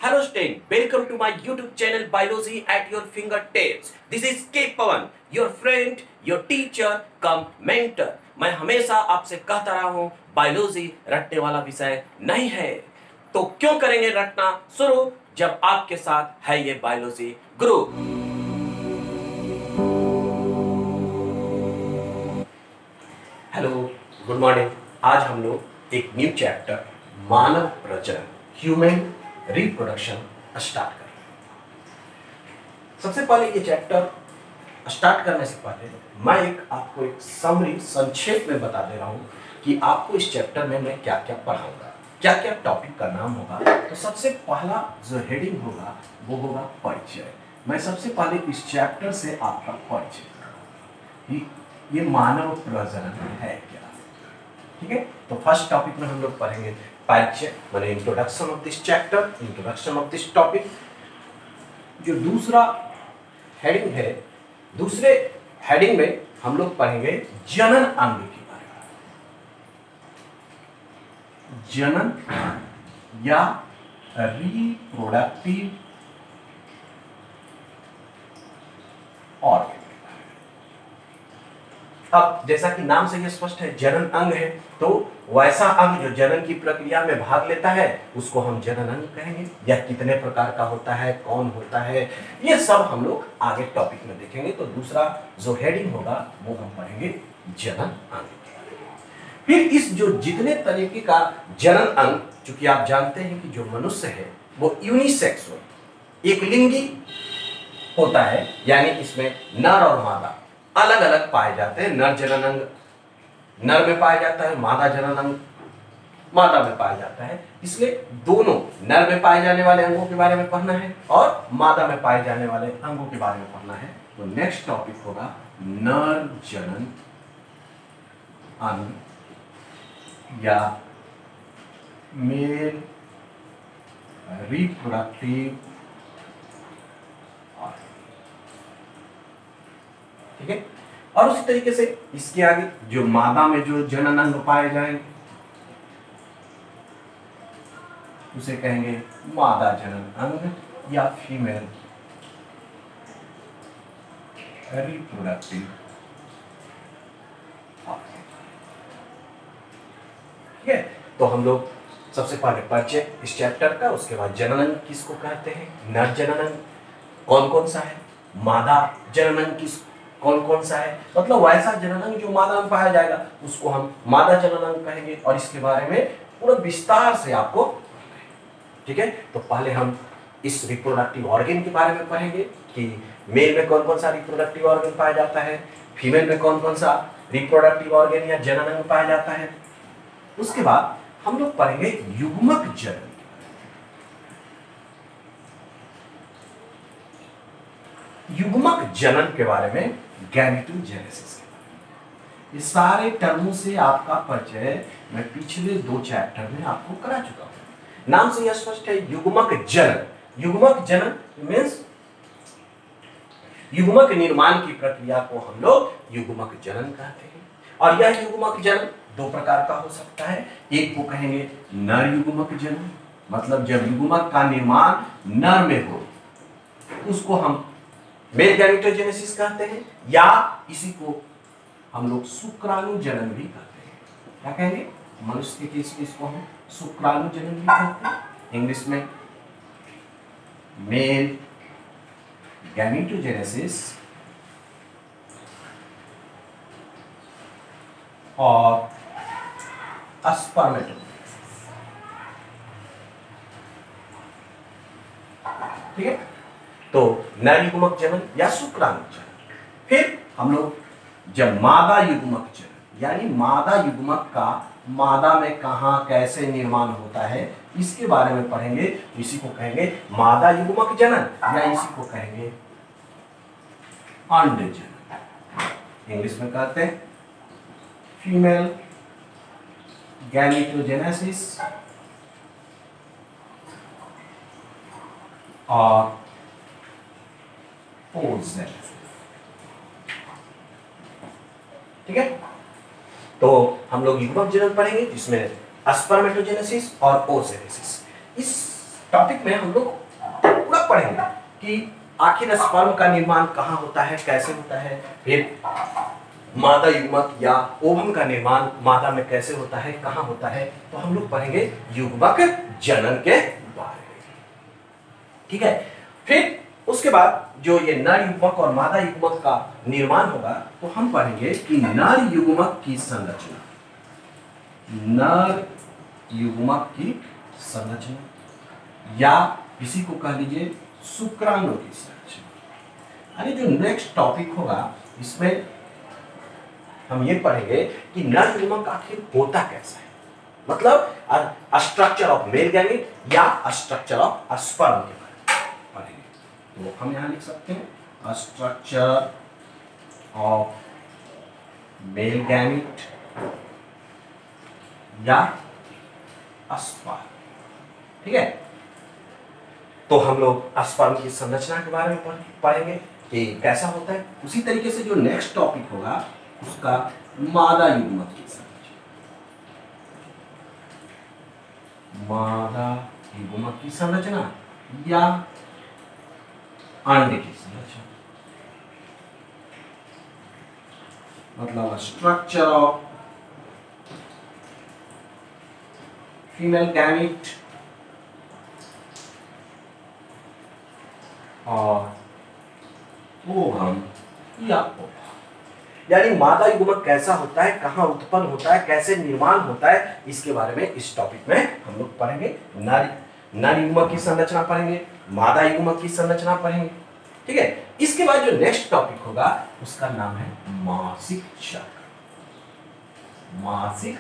Hello student, welcome to my YouTube channel Biology at your fingertips. This is K Pawan, your friend, your teacher, come mentor. मैं हमेशा आपसे कहता रहा हूँ biology रटने वाला विषय नहीं है, तो क्यों करेंगे रटना शुरू जब आपके साथ है ये biology group. Hello, good morning. आज हम लोग एक न्यू चैप्टर मानव प्रजनन ह्यूमन रिप्रोडक्शन स्टार्ट कर रहे हैं। सबसे पहले ये चैप्टर स्टार्ट करने से पहले मैं आपको एक समरी संक्षेप में बता दे रहा हूँ कि आपको इस चैप्टर में मैं क्या क्या पढ़ाऊंगा, क्या क्या टॉपिक का नाम होगा। तो सबसे पहला जो हेडिंग होगा वो होगा परिचय। मैं सबसे पहले इस चैप्टर से आपका परिचय करूँगा, ये मानव प्रजनन है क्या। ठीक है, तो फर्स्ट टॉपिक में हम लोग पढ़ेंगे परिचय, माने introduction of this chapter, introduction of this topic. जो दूसरा हेडिंग है, दूसरे हेडिंग में हम लोग पढ़ेंगे जनन अंग के बारे में, जनन या रिप्रोडक्टिव ऑर्गन। अब जैसा कि नाम से ये स्पष्ट है जनन अंग है, तो वैसा अंग जो जनन की प्रक्रिया में भाग लेता है उसको हम जनन अंग कहेंगे। यह कितने प्रकार का होता है, कौन होता है, ये सब हम लोग आगे टॉपिक में देखेंगे। तो दूसरा जो हेडिंग होगा वो हम पढ़ेंगे जनन अंग। फिर इस जो जितने तरीके का जनन अंग, चूंकि आप जानते हैं कि जो मनुष्य है वो यूनिसेक्स हो, एक लिंगी होता है, यानी इसमें नर और मादा अलग अलग पाए जाते हैं। नर जनन अंग नर में पाया जाता है, मादा जनन अंग मादा में पाया जाता है। इसलिए दोनों नर में पाए जाने वाले अंगों के बारे में पढ़ना है और मादा में पाए जाने वाले अंगों के बारे में पढ़ना है। तो नेक्स्ट टॉपिक होगा नर जनन अंग या मेल रिप्रोडक्टिव। ठीक है, और उसी तरीके से इसके आगे जो मादा में जो जनन अंग पाए जाएंगे उसे कहेंगे मादा जनन अंग या फीमेल रिप्रोडक्टिव ऑर्गन। ठीक है, तो हम लोग सबसे पहले परिचय इस चैप्टर का, उसके बाद जनन अंग किसको कहते हैं, नर जनन अंग कौन कौन सा है, मादा जनन अंग किस कौन कौन सा है, मतलब वैसा जनन अंग जो मादा में पाया जाएगा उसको हम मादा जनन अंग कहेंगे। और इसके बारे में पूरा विस्तार से आपको, ठीक है। तो पहले हम इस रिप्रोडक्टिव ऑर्गन के बारे में पढ़ेंगे कि मेल में कौन कौन सा रिप्रोडक्टिव ऑर्गन पाया जाता है, फीमेल में कौन कौन सा रिप्रोडक्टिव ऑर्गन या जनन अंग पाया जाता है। उसके बाद हम लोग पढ़ेंगे युग्मक जनन। युग्मक जनन के बारे में, गैमेटोजेनेसिस के बारे में, ये सारे टर्मों से आपका परिचय मैं पिछले 2 चैप्टर में आपको करा चुका हूं। नाम से यह स्पष्ट है युग्मक जनन। युग्मक जनन मीन्स युग्मक निर्माण की प्रक्रिया को हम लोग युग्मक जनन कहते हैं। और यह युग्मक जनन 2 प्रकार का हो सकता है। एक को कहेंगे नर युग्मक जनन, मतलब जब युग्मक का निर्माण नर में हो उसको हम मेल गैमेटोजेनेसिस कहते हैं, या इसी को हम लोग शुक्राणु जनन भी कहते हैं। क्या कहेंगे, मनुष्य के केस में इसको हम शुक्राणु जनन भी कहते हैं। इंग्लिश में मेल गैमेटोजेनेसिस और स्पर्मेटोजेनेसिस। ठीक है, तो नर युग्मक जनन या शुक्राणु जनन। फिर हम लोग जब मादा युग्मक जनन, यानी मादा युग्मक का मादा में कहां कैसे निर्माण होता है इसके बारे में पढ़ेंगे। इसी को कहेंगे मादा युग्मक जनन या इसी को कहेंगे अंड जनन। इंग्लिश में कहते हैं फीमेल गैमेटोजेनेसिस और ओजेनेसिस। ठीक है, तो हम लोग युग्मक जनन पढ़ेंगे जिसमें स्पर्मेटोजेनेसिस और ओजेनेसिस। इस टॉपिक में हम लोग पूरा पढ़ेंगे कि आखिर स्पर्म का निर्माण कहाँ होता है, कैसे होता है, फिर मादा युग्मक या ओवम का निर्माण मादा में कैसे होता है, कहाँ होता है। तो हम लोग पढ़ेंगे युग्मक जनन के बारे में, ठीक है। फिर उसके बाद जो ये नर युग्मक और मादा युग्मक का निर्माण होगा तो हम पढ़ेंगे कि नर युग्मक की संरचना, नर युग्मक की संरचना या इसी को कह लीजिए शुक्राणु की संरचना। यानी जो नेक्स्ट टॉपिक होगा इसमें हम ये पढ़ेंगे कि नर युग्मक आखिर होता कैसा है, मतलब स्ट्रक्चर ऑफ मेल गैमेट या स्ट्रक्चर ऑफ स्पर्म के बारे में पढ़ेंगे। तो हम यहां लिख सकते हैं स्ट्रक्चर ऑफ मेल गैमेट या स्पर्म, ठीक है। तो हम लोग स्पर्म की संरचना के बारे में पढ़ेंगे कि कैसा होता है। उसी तरीके से जो नेक्स्ट टॉपिक होगा उसका मादा युग्मक की संरचना, मादा युग्मक की संरचना या अंड की संरचना, मतलब स्ट्रक्चर ऑफ फीमेल गैमेट और ओवम या ओवा। यानी मादा युग्मक कैसा होता है, कहां उत्पन्न होता है, कैसे निर्माण होता है, इसके बारे में इस टॉपिक में हम लोग पढ़ेंगे। नर युग्मक की संरचना पढ़ेंगे, मादा युग्मक की संरचना पढ़ेंगे, ठीक है। इसके बाद जो नेक्स्ट टॉपिक होगा उसका नाम है मासिक चक्र। मासिक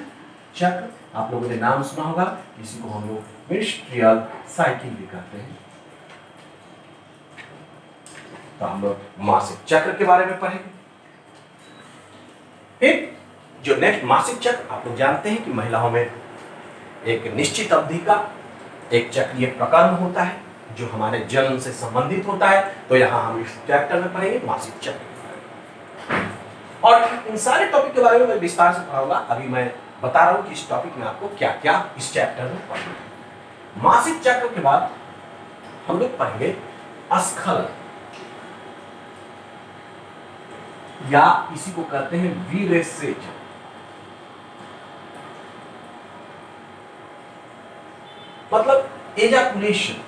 चक्र आप लोगों ने नाम सुना होगा, इसी को हम लोग मेंस्ट्रुअल साइकिल भी कहते हैं। तो हम लोग मासिक चक्र के बारे में पढ़ेंगे। फिर जो नेक्स्ट मासिक चक्र आप लोग जानते हैं कि महिलाओं में एक निश्चित अवधि का एक चक्रीय प्रकर्म होता है जो हमारे जन्म से संबंधित होता है। तो यहां हम इस चैप्टर में पढ़ेंगे मासिक चक्र, और इन सारे टॉपिक के बारे में मैं विस्तार से पढ़ाऊंगा। अभी मैं बता रहा हूं कि इस टॉपिक में आपको क्या क्या इस चैप्टर में पढ़ना है। मासिक चक्र के बाद हम लोग पढ़ेंगे स्खलन या इसी को कहते हैं वीरेसेचन। मतलब एजाकुलेशन,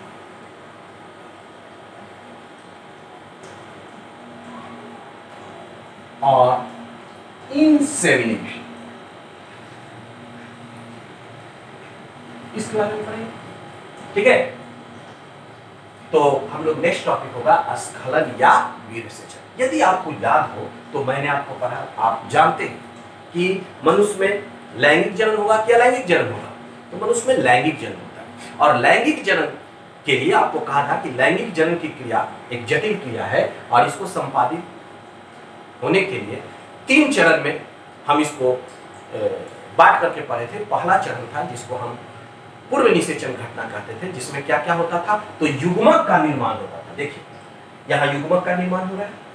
और इंसेमिनेशन, इसके बारे में पढ़ेंगे, ठीक है। तो हम लोग नेक्स्ट टॉपिक होगा स्खलन या वीरेसेचन। यदि आपको याद हो तो मैंने आपको पढ़ा, आप जानते हैं कि मनुष्य में लैंगिक जनन होगा कि अलैंगिक जनन होगा। तो मनुष्य में लैंगिक जनन होता है, और लैंगिक जनन के लिए आपको कहा था कि लैंगिक जनन की क्रिया एक जटिल क्रिया है, और इसको संपादित होने के लिए 3 चरण में हम इसको बांट करके पढ़े थे। पहला चरण था जिसको हम पूर्व निषेचन घटना कहते थे, जिसमें क्या क्या होता था, तो युग्मक का निर्माण होता था। देखिए यहाँ युग्मक का निर्माण हो रहा है,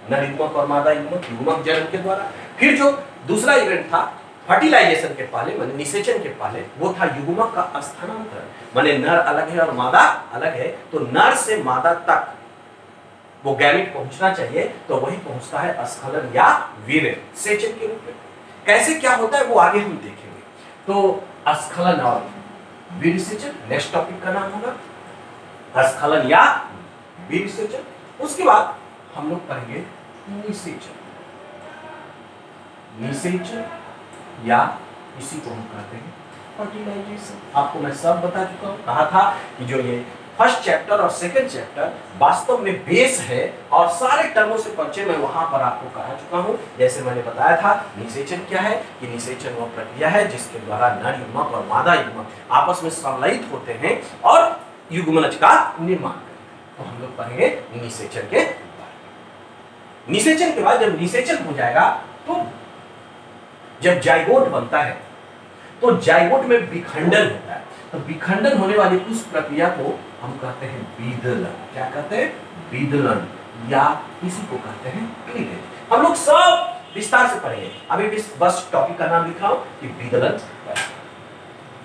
नर युग्मक और मादा युग्मक, युग्मक जनन के द्वारा। फिर जो दूसरा इवेंट था फर्टिलाइजेशन के पहले, माने निषेचन के पहले, वो था युग्मक का स्थानांतरण। माने नर अलग है और मादा अलग है, तो नर से मादा तक वो गैमेट पहुंचना चाहिए, तो वही पहुंचता है स्खलन या वीरेसेचन के रूप में। कैसे क्या होता है वो आगे हम देखेंगे। तो स्खलन और वीरेसेचन नेक्स्ट टॉपिक का नाम होगा, स्खलन या वीरेसेचन। उसके बाद हम लोग पढ़ेंगे निषेचन। निषेचन या इसी को हम कहते हैं फर्टिलाइजेशन। आपको मैं सब बता चुका हूं, कहा था कि जो ये फर्स्ट चैप्टर और सेकंड चैप्टर वास्तव में बेस है, और सारे टर्मों से परिचय मैं वहां पर आपको करा चुका हूं। जैसे मैंने बताया था निषेचन क्या है, कि निषेचन वह प्रक्रिया है जिसके द्वारा नर युग्मक और मादा युग्मक आपस में संलयित होते हैं और युग्मनज का निर्माण करते हैं। तो हम लोग पढ़ेंगे निषेचन के बारे में। निषेचन के बाद जब निषेचन हो जाएगा तो जब जाइगोट बनता है तो जाइगोट में विखंडन होता है। तो विखंडन होने वाली उस प्रक्रिया को हम कहते हैं विदलन। क्या कहते हैं? विदलन, या इसी को कहते हैं क्लीवेज। हम लोग सब विस्तार से पढ़ेंगे, अभी बस टॉपिक का नाम लिख रहा हूं कि विदलन,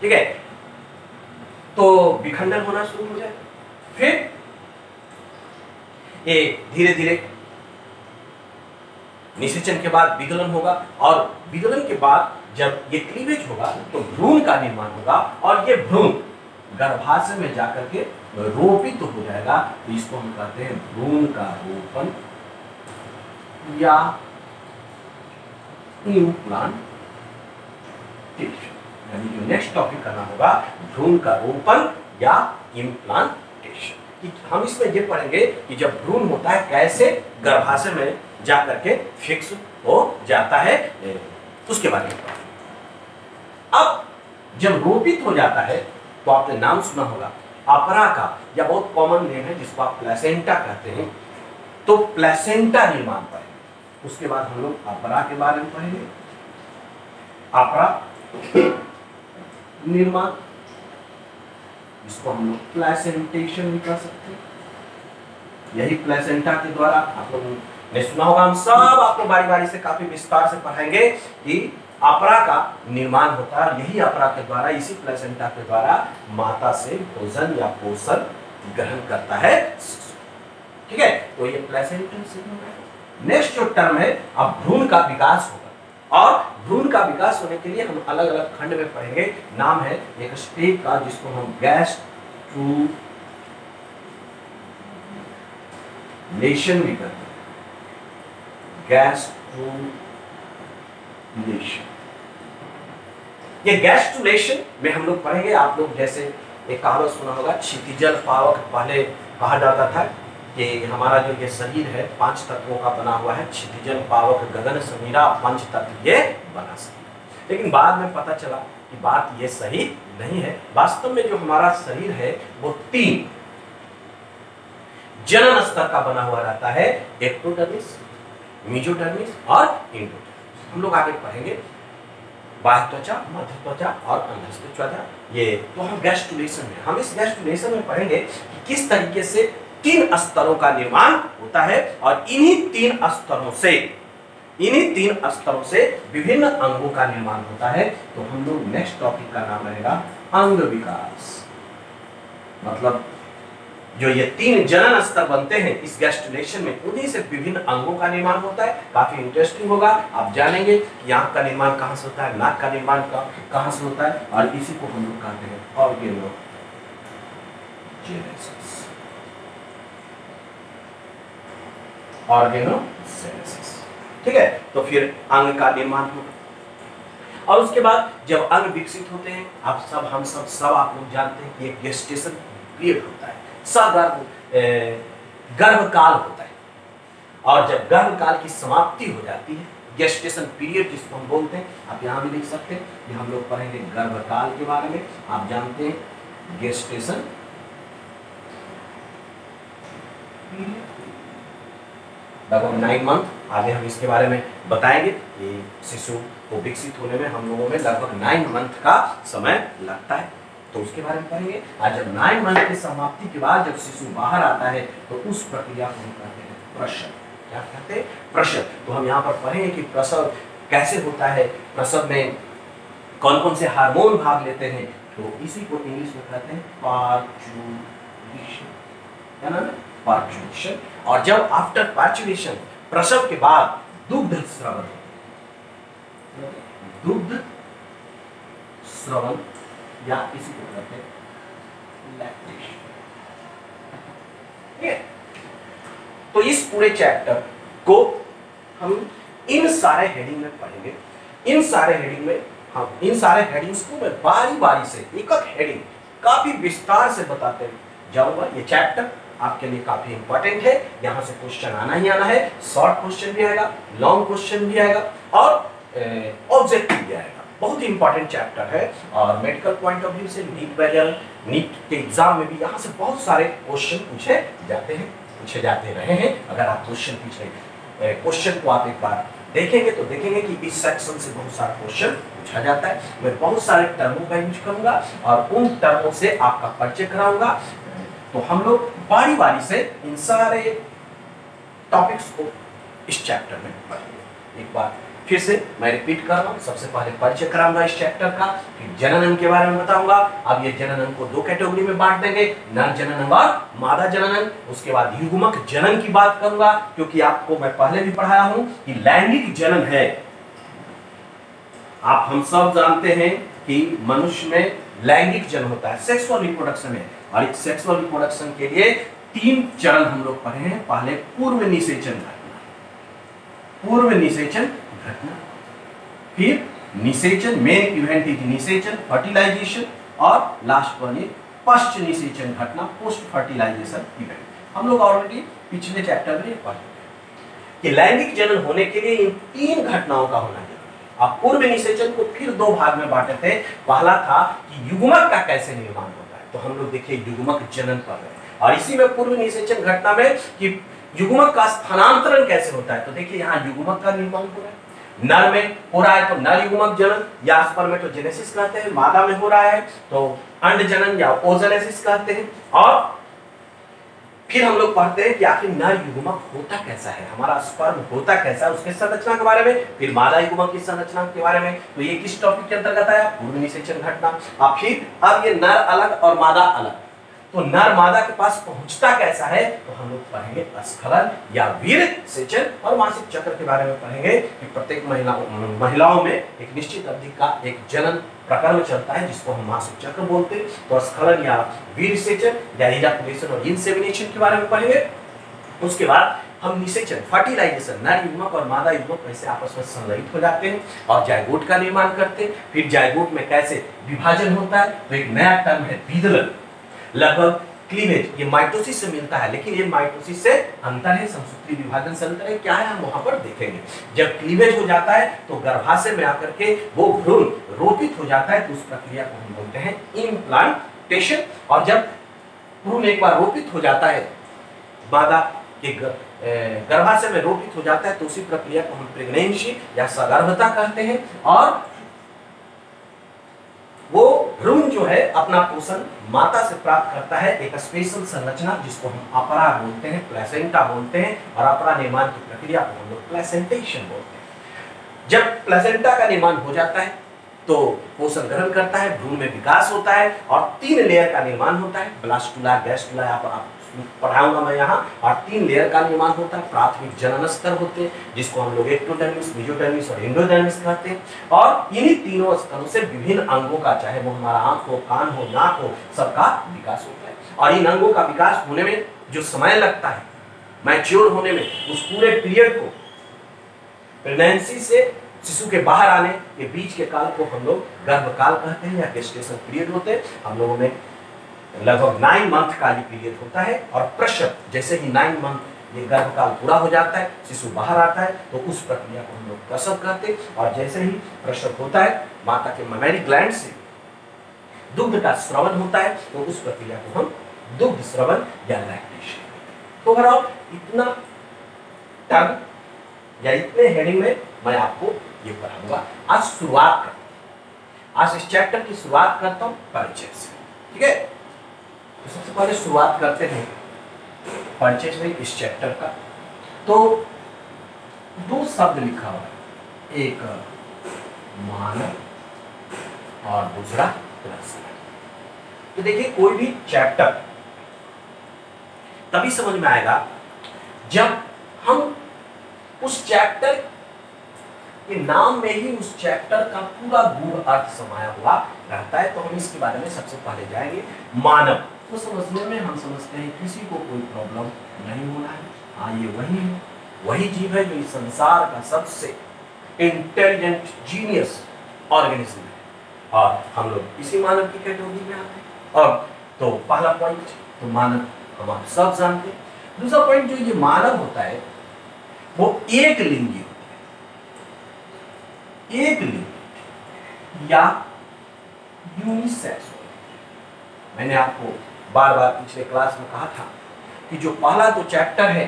ठीक है। तो विखंडन होना शुरू हो जाएगा, फिर ये धीरे धीरे निषेचन के बाद विदलन होगा, और विदलन के बाद जब ये क्लीवेज होगा तो भ्रूण का निर्माण होगा, और ये भ्रूण गर्भाशय में जाकर के रोपित हो जाएगा। तो इसको हम कहते हैं भ्रूण का रोपण या इम्प्लांटेशन। यानी जो नेक्स्ट टॉपिक करना होगा भ्रूण का रोपण या इम्प्लांटेशन। हम इसमें ये पढ़ेंगे कि जब भ्रूण होता है कैसे गर्भाशय में जाकर के फिक्स हो जाता है, उसके बारे में। अब जब रोपित हो जाता है तो आपने नाम सुना होगा अपरा का, या बहुत कॉमन नेम है जिसको आप प्लेसेंटा कहते हैं। तो प्लेसेंटा निर्माण पढ़ेंगे, उसके बाद हम लोग अपरा के बारे में पढ़ेंगे, अपरा निर्माण, इसको हम लोग प्लेसेंटेशन भी कह सकते हैं। यही प्लेसेंटा के द्वारा आप लोगों ने सुना होगा, हम सब आपको बारी बारी से काफी विस्तार से पढ़ाएंगे कि अपरा का निर्माण होता है। यही अपरा के द्वारा, इसी प्लेसेंटा के द्वारा माता से भोजन या पोषण ग्रहण करता है, ठीक है। तो ये प्लेसेंटल सिग्नल है। नेक्स्ट जो टर्म है, अब भ्रूण का विकास होगा, और भ्रूण का विकास होने के लिए हम अलग अलग खंड में पढ़ेंगे। नाम है एक स्टेज का जिसको हम गैस्ट्रुलेशन भी कहते हैं, गैस्ट्रुलेशन। ये गैस्ट्रुलेशन में हम लोग पढ़ेंगे, आप लोग जैसे एक कहावत सुना होगा, क्षितिजल पावक। पहले कहा जाता था कि हमारा जो ये शरीर है 5 तत्वों का बना हुआ है, क्षितिजल पावक गगन समीरा पंच तत्व ये बना सके। लेकिन बाद में पता चला कि बात ये सही नहीं है। वास्तव में जो हमारा शरीर है वो 3 जनन स्तर का बना हुआ रहता है, एक्टोडर्मिस, मेसोडर्मिस और एंडोडर्मिस। हम लोग आगे पढ़ेंगे बाह्य त्वचा, मध्य त्वचा और अंतस्थ त्वचा। ये तो हम गैस्ट्रुलेशन में, हम इस गैस्ट्रुलेशन में पढ़ेंगे कि किस तरीके से 3 स्तरों का निर्माण होता है, और इन्हीं 3 स्तरों से विभिन्न अंगों का निर्माण होता है। तो हम लोग नेक्स्ट टॉपिक का नाम रहेगा अंग विकास। मतलब जो ये 3 जनन स्तर बनते हैं इस गैस्ट्रुलेशन में, उन्हीं से विभिन्न अंगों का निर्माण होता है। काफी इंटरेस्टिंग होगा, आप जानेंगे कि आंख का निर्माण कहां से होता है, नाक का निर्माण कहां से होता है, और इसी को हम लोग कहते हैं ऑर्गेनोजेनेसिस। ठीक है, तो फिर अंग का निर्माण होगा, और उसके बाद जब अंग विकसित होते हैं, हम सब आप लोग जानते हैं कि एक गेस्टेशन पीरियड होता है, गर्भकाल होता है। और जब गर्भकाल की समाप्ति हो जाती है, गेस्टेशन पीरियड जिसको हम बोलते हैं, आप यहाँ भी लिख सकते हैं कि हम लोग पढ़ेंगे गर्भकाल के बारे में। आप जानते हैं गेस्टेशन पीरियड लगभग 9 मंथ, आगे हम इसके बारे में बताएंगे कि शिशु को विकसित होने में हम लोगों में लगभग 9 मंथ का समय लगता है, तो उसके बारे में पढ़ेंगे। आज जब 9 मंथ की समाप्ति के बाद जब शिशु बाहर आता है तो उस प्रक्रिया को हम कहते हैं प्रसव। क्या कहते हैं? प्रसव। तो हम यहाँ पर पढ़ेंगे कि प्रसव कैसे होता है, प्रसव में कौन कौन से हार्मोन भाग लेते हैं। तो इसी को इंग्लिश में कहते हैं पार्चुरेशन। क्या नाम है? पार्चुरेशन। और जब आफ्टर पार्चुरेशन, प्रसव के बाद दुग्ध स्रवण, दुग्ध स्रवण या इसी को कहते हैं लैक्टेशन। ठीक है, तो इस पूरे चैप्टर को हम इन सारे हेडिंग में पढ़ेंगे। इन सारे हेडिंग में हम इन सारे हेडिंग्स को मैं बारी बारी से एक एक हेडिंग काफी विस्तार से बताते जाऊंगा। ये चैप्टर आपके लिए काफी इंपॉर्टेंट है, यहाँ से क्वेश्चन आना ही आना है। शॉर्ट क्वेश्चन भी आएगा, लॉन्ग क्वेश्चन भी आएगा, और ऑब्जेक्टिव भी आएगा। बहुत ही इंपॉर्टेंट चैप्टर है, और मेडिकल पॉइंट ऑफ व्यू से नीट के एग्जाम में भी यहाँ से बहुत सारे क्वेश्चन पूछे जाते रहे हैं। अगर आप क्वेश्चन को आप एक बार देखेंगे तो देखेंगे कि इस सेक्शन से बहुत सारा क्वेश्चन पूछा जाता है। मैं बहुत सारे टर्मों का यूज करूंगा और उन टर्मों से आपका परिचय कराऊंगा। तो हम लोग बारी बारी से इन सारे टॉपिक्स को इस चैप्टर में पढ़ेंगे। एक बार फिर से मैं रिपीट कर रहा हूँ, सबसे पहले परिचय कराऊंगा इस चैप्टर का, फिर जनन अंग के बारे में बताऊंगा। अब ये जनन अंग को दो कैटेगरी में बांट देंगे, नर जनन अंग और मादा जनन अंग। उसके बाद युग्मक जनन की बात करूंगा, क्योंकि आपको मैं पहले भी पढ़ाया हूं कि लैंगिक जनन है। आप हम सब जानते हैं कि मनुष्य में लैंगिक जनन होता है, सेक्सुअल रिप्रोडक्शन है, और इस सेक्सुअल रिप्रोडक्शन के लिए 3 चरण हम लोग पढ़े हैं। पहले पूर्व निषेचन घटना, पूर्व निषेचन घटना, फिर निषेचन, मेन इवेंट इज निषेचन, फर्टिलाइजेशन, और लास्ट वन इज पश्च निषेचन घटना, पोस्ट फर्टिलाइजेशन इवेंट। हम लोग ऑलरेडी पिछले चैप्टर में पढ़ चुके हैं कि लैंगिक जनन होने के लिए इन 3 घटनाओं का होना चाहिए। अब पूर्व निषेचन को फिर 2 भाग में बांटे थे। पहला था कि युग्मक का कैसे निर्माण होता है, तो हम लोग देखिए युग्मक जनन पढ़ रहे हैं, और इसी में पूर्व निषेचन घटना में कि युग्मक का स्थानांतरण कैसे होता है। तो देखिए यहाँ युग्मक का निर्माण हो रहा है, नर में हो रहा है तो नर युग्मक जनन या स्पर्मेटोजेनेसिस कहते हैं, मादा में हो रहा है तो अंड जनन या ओजेनेसिस कहते हैं। और फिर हम लोग पढ़ते हैं कि आखिर नर युग्मक होता कैसा है, हमारा स्पर्म होता कैसा है, उसके संरचना के बारे में, फिर मादा युग्मक की संरचना के बारे में। तो ये किस टॉपिक के अंतर्गत आया, पूर्व निषेचन घटना। फिर अब ये नर अलग और मादा अलग, तो नर मादा के पास पहुंचता कैसा है, तो हम लोग पढ़ेंगे स्खलन या वीर सेचन, और मासिक चक्र के बारे में पढ़ेंगे कि प्रत्येक महिलाओं में एक निश्चित अवधि का एक जनन प्रकरण चलता है जिसको हम मासिक चक्र बोलते हैं। तो स्खलन या वीर सेचन या इजाकुलेशन और इंसेमिनेशन के बारे में पढ़ेंगे। उसके बाद हम निषेचन, फर्टिलाइजेशन, नर युग्मक और मादा युग्मक कैसे आपस में संलयित हो जाते हैं और जायगोट का निर्माण करते हैं। फिर जायगोट में कैसे विभाजन होता है, तो एक नया टर्म है विदलन, लगभग क्लीवेज, ये माइटोसिस से मिलता है, लेकिन ये माइटोसिस से अंतर है, समसूत्री विभाजन से अंतर है। क्या है हम वहां पर देखेंगे। जब क्लीवेज हो जाता है तो गर्भाशय में आकर के वो भ्रूण रोपित हो जाता है, तो उस प्रक्रिया को हम बोलते हैं इम्प्लांटेशन। और जब भ्रूण एक बार रोपित हो जाता है, मादा के गर्भाशय में रोपित हो जाता है, तो उसी प्रक्रिया को हम प्रेगनेंसी या सगर्भता कहते हैं। और वो भ्रूण जो है अपना पोषण माता से प्राप्त करता है, एक स्पेशल संरचना जिसको हम अपरा बोलते हैं, प्लेसेंटा बोलते हैं, और अपरा निर्माण की प्रक्रिया को हम लोग प्लेसेंटेशन बोलते हैं। जब प्लेसेंटा का निर्माण हो जाता है तो पोषण ग्रहण करता है, भ्रूण में विकास होता है, और 3 लेयर का निर्माण होता है, ब्लास्टुला, गैस्टुला, आप पढ़ाऊंगा मैं यहाँ। और 3 लेयर का निर्माण होता है। प्राथमिक जनन स्तर होते हैं जिसको हम लोग एक्टोडर्मिस, मेसोडर्मिस और एंडोडर्मिस कहते हैं। और इन्हीं तीनों स्तरों से विभिन्न अंगों का, चाहे वो हमारा आंख हो, कान हो, नाक हो, सबका विकास होता है। और इन अंगों का विकास होने में जो समय लगता है, मैच्योर होने में, उस पूरे पीरियड को, प्रेगनेंसी से शिशु के बाहर आने के बीच के काल को हम लोग गर्भकाल कहते हैं या गेस्टेशन पीरियड होते हैं। हम लोगों में लगभग 9 मंथ का ये पीरियड होता है। और प्रसव, जैसे ही 9 मंथ ये गर्भकाल पूरा हो जाता है, शिशु बाहर आता है, तो उस प्रक्रिया को हम लोग प्रसव कहते हैं। और जैसे ही प्रसव होता है, माता के ममेरी ग्लैंड से दुग्ध का स्रवन होता है, तो उस प्रक्रिया को हम दुग्ध स्रवन या लैक्टेशन। तो ओवरऑल इतना टर्म या इतने हेडिंग में मैं आपको ये पढ़ाऊंगा। आज शुरुआत करता हूं, आज इस चैप्टर की शुरुआत करता हूं परिचय से, ठीक है। तो सबसे पहले शुरुआत करते हैं परिचय से इस चैप्टर का। तो 2 शब्द लिखा हुआ है, एक मानव और दूसरा प्रश्न। तो देखिए कोई भी चैप्टर तभी समझ में आएगा जब हम उस चैप्टर के नाम में ही उस चैप्टर का पूरा गूढ़ अर्थ समाया हुआ रहता है। तो हम इसके बारे में सबसे पहले जाएंगे। मानव तो समझने में हम समझते हैं किसी को कोई प्रॉब्लम नहीं होना है। हाँ, ये वही है, वही जीव है जो इस संसार का सबसे इंटेलिजेंट जीनियस ऑर्गेनिज्म है, और हम लोग इसी मानव की कैटेगरी में आते हैं। और तो पहला पॉइंट तो मानव हम आप सब जानते हैं। दूसरा पॉइंट जो ये मानव होता है वो एक लिंगी होता है, एक लिंगी या यूनिसेक्स होता है। मैंने आपको बार बार पिछले क्लास में कहा था कि जो पहला 2 चैप्टर है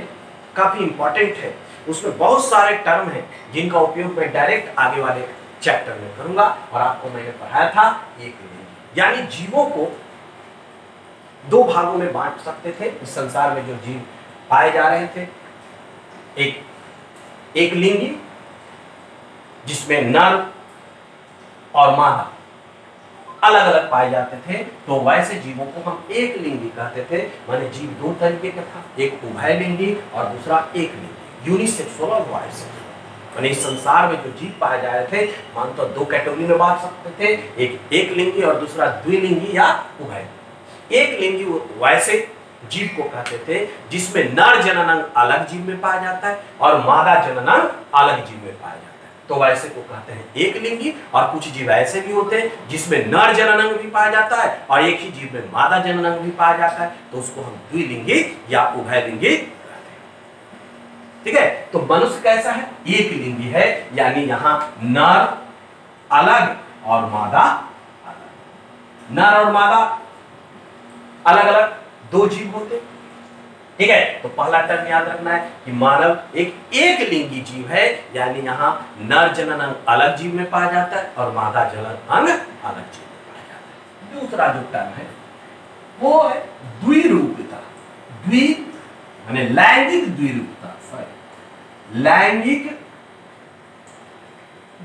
काफी इंपॉर्टेंट है, उसमें बहुत सारे टर्म हैं जिनका उपयोग मैं डायरेक्ट आगे वाले चैप्टर में करूंगा। और आपको मैंने पढ़ाया था एक लिंगी, यानी जीवों को 2 भागों में बांट सकते थे। इस संसार में जो जीव पाए जा रहे थे, एक लिंगी जिसमें नर और मादा अलग अलग पाए जाते थे, तो वैसे जीवों को हम एक लिंगी कहते थे। माने जीव दो तरीके का था, एक उभयलिंगी और दूसरा एक लिंगी, यूनिसेक्सुअल और बाइसेक्सुअल। माने इस संसार में जो जीव पाए जा रहे थे, मान तो दो कैटेगरी में बांट सकते थे, एक लिंगी और दूसरा द्विलिंगी या उभयलिंगी। एक लिंगी वैसे जीव को कहते थे जिसमें नर जननांग अलग जीव में पाया जाता है और मादा जननांग अलग जीव में पाया जाता है, तो वैसे को कहते हैं एक लिंगी। और कुछ जीव ऐसे भी होते हैं जिसमें नर जननांग भी पाया जाता है और एक ही जीव में मादा जननांग भी पाया जाता है, तो उसको हम द्विलिंगी या उभयलिंगी कहते हैं। ठीक है, तो मनुष्य कैसा है? एक लिंगी है, यानी यहां नर अलग और मादा अलग। नर और मादा अलग अलग दो जीव होते। ठीक है, तो पहला टर्म याद रखना है कि मानव एक लिंगी जीव है, यानी यहां नर जननांग अलग जीव में पाया जाता है और मादा जननांग अलग जीव में पाया जाता है। दूसरा जो टर्म है वो है द्विरूपता। द्वि माने लैंगिक द्विरूपता, लैंगिक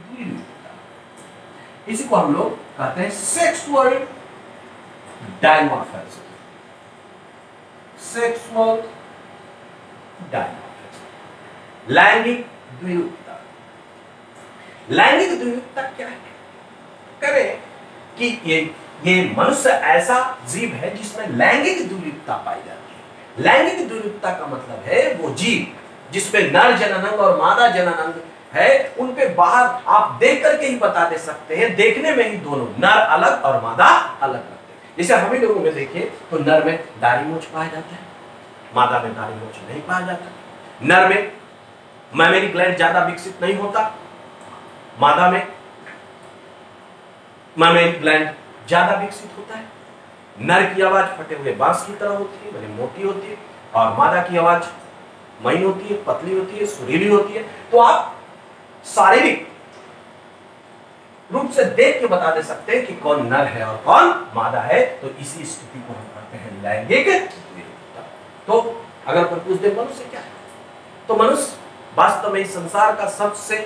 द्विरूपता, इसी को हम लोग कहते हैं सेक्सुअल डायमॉर्फिज्म। सेक्सुअल डायमॉर्फिज्म, लैंगिक द्विरूपता। लैंगिक द्विरूपता क्या है? करें कि ये मनुष्य ऐसा जीव है जिसमें लैंगिक द्विरूपता पाई जाती है। लैंगिक द्विरूपता का मतलब है वो जीव जिसमें नर जननांग और मादा जननांग है, उन पे बाहर आप देख करके ही बता दे सकते हैं, देखने में ही दोनों नर अलग और मादा अलग लगते हैं। जैसे हम ही लोगों में देखिए तो नर में दाढ़ी मूंछ पाया जाता है, मादा में दाढ़ी मूंछ नहीं पाया जाता। नर में मैमेरी ग्लैंड ज्यादा विकसित नहीं होता, मादा में मैमेरी ग्लैंड ज्यादा विकसित होता है। नर की आवाज फटे हुए बांस की तरह होती है, माने मोटी होती है, और मादा की आवाज महीन होती है, पतली होती है, सुरीली होती है। तो आप शारीरिक रूप से देख के बता दे सकते हैं कि कौन नर है और कौन मादा है। तो इसी स्थिति को हम कहते हैं लैंगिक द्विरूपता। तो अगर कोई पूछ दे मनुष्य क्या है, तो मनुष्य वास्तव में इस संसार का सबसे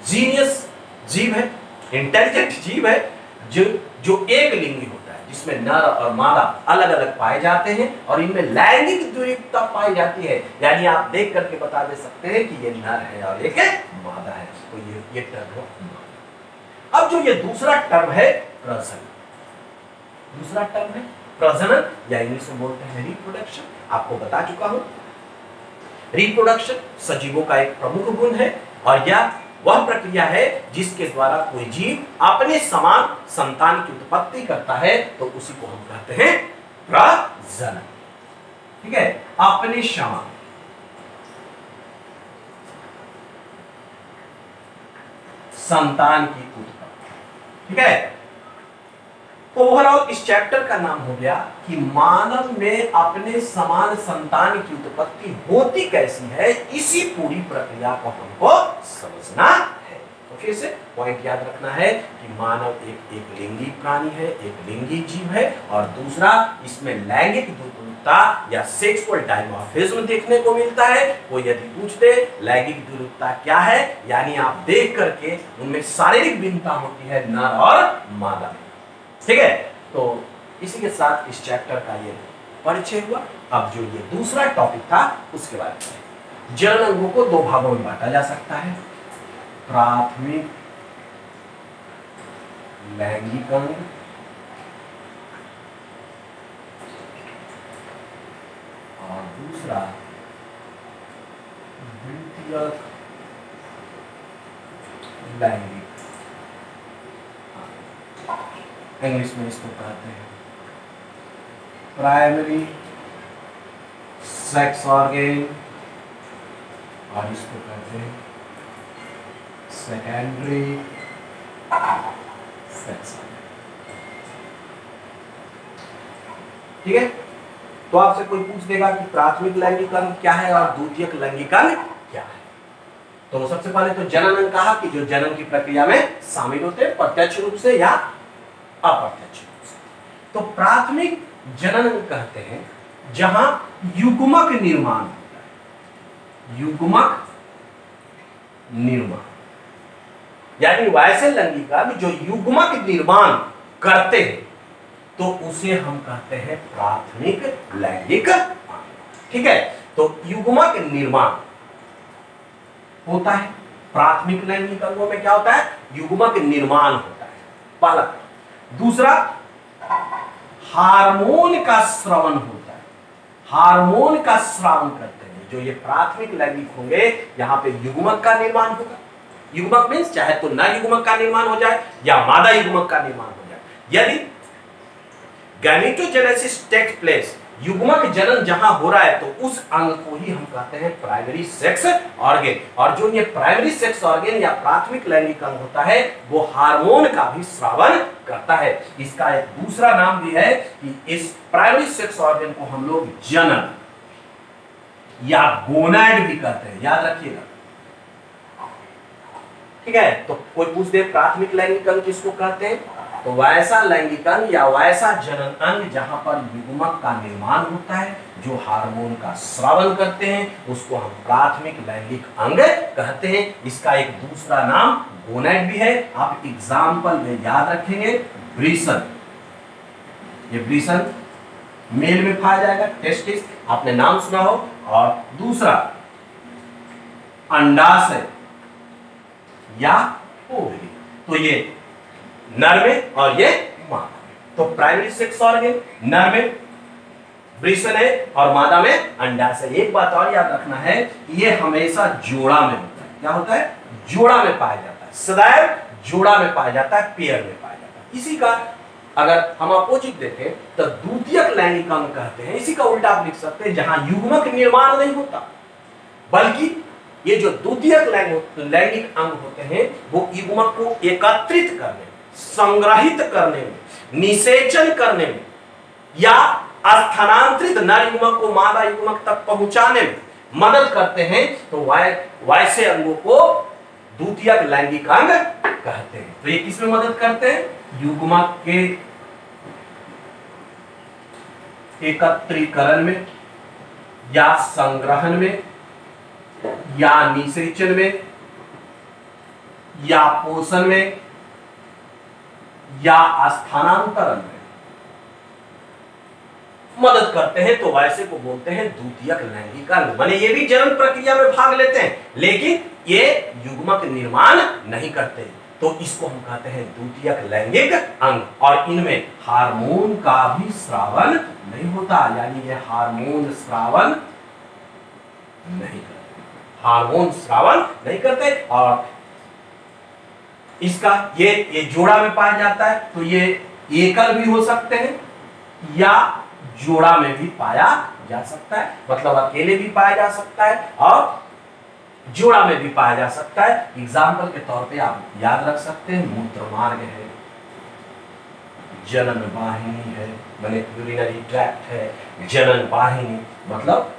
जीनियस जीव है, इंटेलिजेंट जीव है, जो एक लिंगी होता है, जिसमें नर और मादा अलग अलग पाए जाते हैं और इनमें लैंगिक द्विरूपता पाई जाती है। यानी आप देख करके बता दे सकते हैं कि ये नर है और एक मादा है। तो ये टर्म है। अब जो ये दूसरा टर्म है प्रजनन, दूसरा टर्म है प्रजनन या इंग्लिश में बोलते हैं रिप्रोडक्शन। आपको बता चुका हूं, रिप्रोडक्शन सजीवों का एक प्रमुख गुण है और यह वह प्रक्रिया है जिसके द्वारा कोई जीव अपने समान संतान की उत्पत्ति करता है, तो उसी को हम कहते हैं प्रजनन। ठीक है, अपने समान संतान की उत्पत्ति। ठीक है, ओवरऑल इस चैप्टर का नाम हो गया कि मानव में अपने समान संतान की उत्पत्ति होती कैसी है, इसी पूरी प्रक्रिया को हमको समझना है। तो फिर से पॉइंट याद रखना है कि मानव एक लिंगी प्राणी है, एक लिंगी जीव है, और दूसरा इसमें लैंगिक द्विरूपता या सेक्सुअल डायमॉर्फिज्म देखने को मिलता है। वो यदि पूछ दे लैंगिक द्विरूपता क्या है, यानी आप देख करके उनमें शारीरिक भिन्नता होती है नर और मादा में। ठीक है, तो इसी के साथ इस चैप्टर का ये परिचय हुआ। अब जो ये दूसरा टॉपिक था उसके बारे में, जनन अंगों को दो भागों में बांटा जा सकता है, प्राथमिक लैंगिक अंग और दूसरा द्वितीयक लैंगिक। इंग्लिश में इसको कहते हैं प्राइमरी सेक्स ऑर्गन और इसको कहते हैं सेकेंडरी सेक्स ऑर्गन। ठीक है, तो आपसे कोई पूछ देगा कि प्राथमिक लैंगिक अंग क्या है और द्वितीयक लैंगिक अंग क्या है, तो सबसे पहले तो जनन अंग कहा कि जो जन्म की प्रक्रिया में शामिल होते हैं प्रत्यक्ष रूप से या अप्रत्यक्ष रूप से। तो प्राथमिक जनन कहते हैं जहां युग्मक निर्माण होता है, युग्मक निर्माण। यानी वैसे लैंगिक अंग जो युग्मक निर्माण करते हैं तो उसे हम कहते हैं प्राथमिक लैंगिक अंग। ठीक है, तो युग्मक निर्माण होता है, प्राथमिक लैंगिक अंगों में क्या होता है, युग्मक निर्माण होता है, पहला। दूसरा, हार्मोन का स्रावन होता है, हार्मोन का स्रावन करते हैं जो ये प्राथमिक लैंगिक होंगे, यहां पे युग्मक का निर्माण होगा। युग्मक मीन्स चाहे तो नर युग्मक का निर्माण हो जाए या मादा युग्मक का निर्माण हो जाए। यदि गैमेटोजेनेसिस टेक्स प्लेस, युग्मक जनन जहां हो रहा है, तो उस अंग को ही हम कहते हैं प्राइमरी सेक्स ऑर्गन। और जो ये प्राइमरी सेक्स ऑर्गन या प्राथमिक लैंगिक अंग होता है वो हार्मोन का भी स्रावन करता है। इसका एक दूसरा नाम भी है कि इस प्राइमरी सेक्स ऑर्गन को हम लोग जनन या गोनाड भी कहते हैं, याद रखिएगा। ठीक है, तो कोई पूछ दे प्राथमिक लैंगिक अंग किसको कहते हैं, तो वैसा लैंगिक अंग या वैसा जनन अंग जहां पर युग्मक का निर्माण होता है, जो हार्मोन का स्रावन करते हैं, उसको हम प्राथमिक लैंगिक अंग कहते हैं। इसका एक दूसरा नाम गोनैड भी है। आप एग्जाम्पल में याद रखेंगे, वृषण, ये वृषण मेल में पाया जाएगा, टेस्टिस आपने नाम सुना हो। और दूसरा अंडाशय या ओवरी, तो ये नर में और ये मादा में। तो प्राइमरी सेक्स ऑर्गन नर में वृषण है और मादा में अंडाशय। एक बात और याद रखना है, ये हमेशा जोड़ा में होता है। क्या होता है, जोड़ा में पाया जाता है, सदैव जोड़ा में पाया जाता है, पेयर में पाया जाता है। इसी का अगर हम अपोजिट देखें तो द्वितीयक लैंगिक अंग कहते हैं। इसी का उल्टा आप लिख सकते हैं, जहां युग्मक निर्माण नहीं होता, बल्कि ये जो द्वितीयक लैंगिक अंग होते हैं वो युग्मक को एकत्रित करने, संग्रहित करने में, निषेचन करने में या स्थानांतरित नर युग्मक को मादा युग्मक तक पहुंचाने में मदद करते हैं। तो वैसे अंगों को द्वितीयक लैंगिक अंग कहते हैं। तो ये किसमें मदद करते हैं, युग्मक के एकत्रीकरण में या संग्रहण में या निषेचन में या पोषण में या स्थानांतरण में मदद करते हैं। तो वैसे को बोलते हैं द्वितीयक लैंगिक अंग। माने ये भी जनन प्रक्रिया में भाग लेते हैं, लेकिन ये युग्मक निर्माण नहीं करते, तो इसको हम कहते हैं द्वितीयक लैंगिक अंग। और इनमें हार्मोन का भी स्रावन नहीं होता, यानी ये हार्मोन स्रावन नहीं करते, हार्मोन स्रावन नहीं करते। और इसका ये जोड़ा में पाया जाता है, तो ये एकल भी हो सकते हैं या जोड़ा में भी पाया जा सकता है, मतलब अकेले भी पाया जा सकता है और जोड़ा में भी पाया जा सकता है। एग्जाम्पल के तौर पे आप याद रख सकते हैं, मूत्र मार्ग है, जनन वाहिनी है, माने यूरिनरी ट्रैक्ट है, जनन वाहिनी मतलब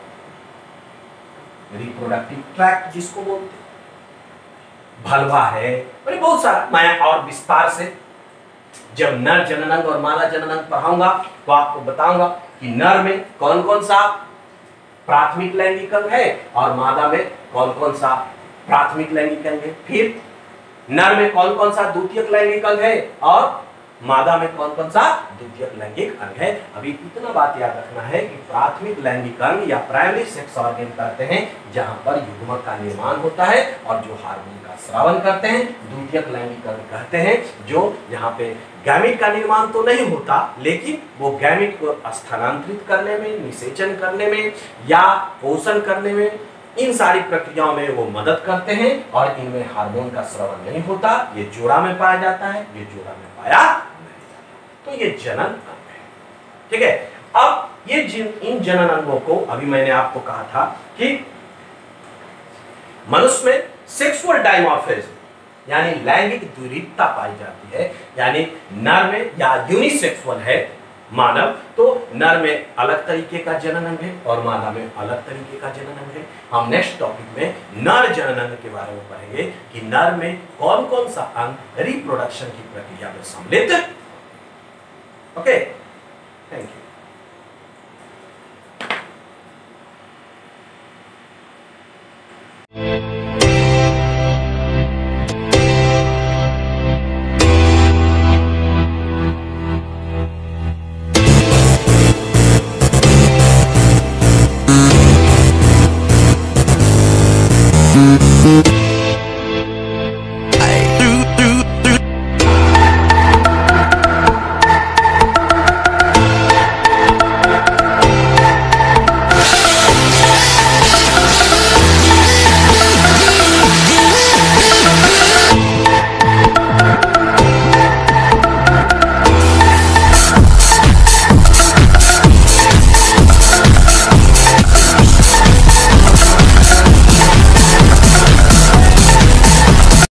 रिप्रोडक्टिव ट्रैक्ट जिसको बोलते हैं, भलवा है, माने बहुत सारा। मैं और विस्तार से जब नर जननांग और मादा जननांग पढ़ाऊंगा तो आपको बताऊंगा कि नर में कौन कौन सा प्राथमिक लैंगिक अंग है और मादा में कौन कौन सा प्राथमिक लैंगिक अंग है, फिर नर में कौन कौन सा द्वितीयक लैंगिक अंग है और मादा में कौन कौन सा द्वितीयक लैंगिक अंग है। अभी इतना बात याद रखना है कि प्राथमिक लैंगिक अंग या प्राइमरी सेक्स ऑर्गन कहते हैं जहां पर युग्मक का निर्माण होता है और जो हार्मोन का स्रावन करते हैं। द्वितीयक लैंगिक अंग कहते हैं जो यहाँ पे गैमेट का निर्माण तो नहीं होता, लेकिन वो गैमेट को स्थानांतरित करने में, निषेचन करने में या पोषण करने में, इन सारी प्रक्रियाओं में वो मदद करते हैं और इनमें हार्मोन का स्रावन नहीं होता। ये जोड़ा में पाया जाता है, ये जोड़ा में पाया नहीं जाता। तो ये जनन अंग है। ठीक है, अब ये इन जनन अंगों को अभी मैंने आपको कहा था कि मनुष्य में सेक्सुअल डायमॉर्फिज्म यानी लैंगिक द्विरूपता पाई जाती है, यानी नर में या यूनिसेक्सुअल है मानव, तो नर में अलग तरीके का जनन अंग है और मादा में अलग तरीके का जनन अंग है। हम नेक्स्ट टॉपिक में नर जनन अंग के बारे में पढ़ेंगे कि नर में कौन कौन सा अंग रिप्रोडक्शन की प्रक्रिया में सम्मिलित है। Okay, thank you. हैं।